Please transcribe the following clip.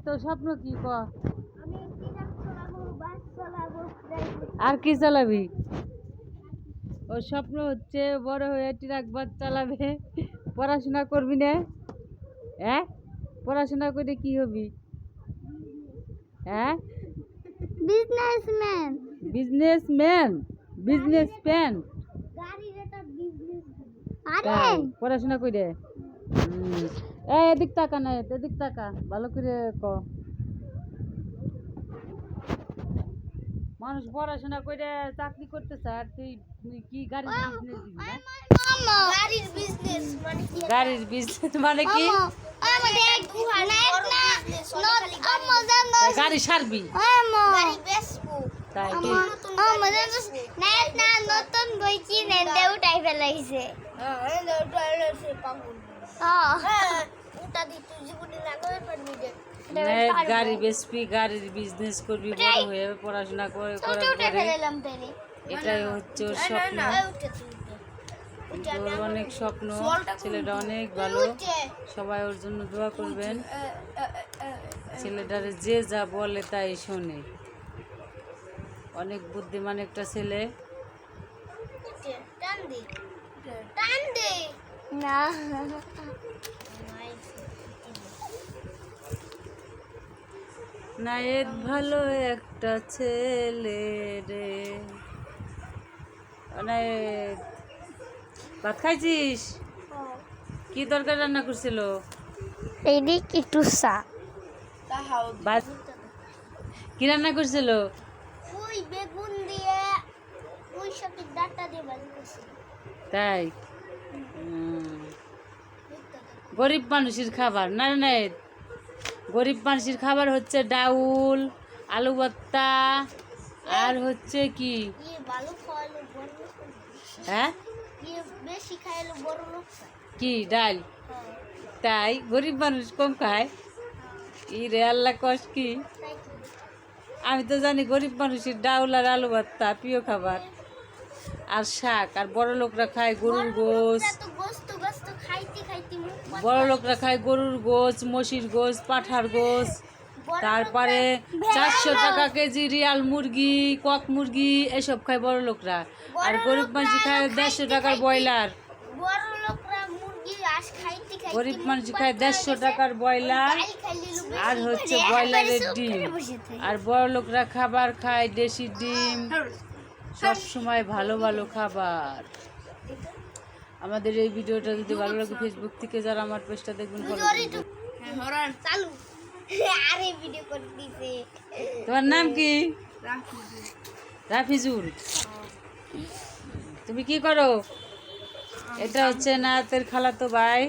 তো স্বপ্ন কি ক? আর কি চালাবি? ওর স্বপ্ন হচ্ছে বড় হয়ে ট্রাক বাস চালাবে। পড়াশোনা করবি না? হ্যাঁ, পড়াশোনা করে কি হবি? হ্যাঁ, বিজনেসম্যান। Businessman, businessman. আরে পড়াশোনা করে এদিক তাকা না, এদিক তাকা, ভালো করে ক। মানুষ পড়াশোনা করে চাকরি করতে চায়, আর তুই তুই কি গাড়ির বিজনেস দিবি না? গাড়ির বিজনেস মানে কি? গাড়ির বিজনেস মানে কি? গাড়ি সারবি? গাড়ি বেচবো। তাই কি? নতুন বই কিনে দে উঠাই ফেলাইছে। গাড়ি বেচবি, গাড়ির বিজনেস করবি, বড় হয়ে পড়াশোনা করে করার পরে এটাই হচ্ছে ওর স্বপ্ন। ওর অনেক স্বপ্ন, ছেলেটা অনেক ভালো, সবাই ওর জন্য দোয়া করবেন। ছেলেটারে যে যা বলে তাই শোনে, অনেক বুদ্ধিমান একটা ছেলে। না নায়েদ ভালো একটা ছেলে রে। নায়েদ, ভাত খাইছিস? কি তরকারি রান্না করছিল? এইদিক একটু চা। ভাত কি রান্না করছিল? ওই বেগুন দিয়ে ওই শাকের ডাঁটা দিয়ে ভাজি করছিল। তাই গরিব মানুষের খাবার না নায়েদ? গরিব মানুষের খাবার হচ্ছে ডাউল, আলু ভর্তা, আর হচ্ছে কি? ভালো খাওয়ালো বড় লোক। হ্যাঁ, বেশি খাইলো বড় লোক। কি ডাল? তাই গরিব মানুষ কম খায়? ই রে আল্লাহ, কষ কি? আমি তো জানি গরিব মানুষের ডাউল আর আলু ভর্তা প্রিয় খাবার, আর শাক। আর বড় লোকরা খায় গরুর গোশ, বড় লোকরা খায় গরুর গোশ, মসির গোশ, পাঁঠার গোশ, তারপরে 400 টাকা কেজি রিয়াল মুরগি, কক মুরগি, এসব খায় বড় লোকরা। আর গরিব মানুষ খায় 150 টাকার ব্রয়লার। গরিব মানুষ খায় 150 টাকার ব্রয়লার আর হচ্ছে ব্রয়লারের ডিম। আর বড় লোকরা খাবার খায় দেশি ডিম, সব সময় ভালো ভালো খাবার। আমাদের এই ভিডিওটা যদি ভালো লাগে, ফেসবুক থেকে যারা আমার পেজটা দেখবেন ফলো করবেন। তোমার নাম কি? রাফিজুল। তুমি কি করো? এটা হচ্ছে নাতের খালাতো ভাই।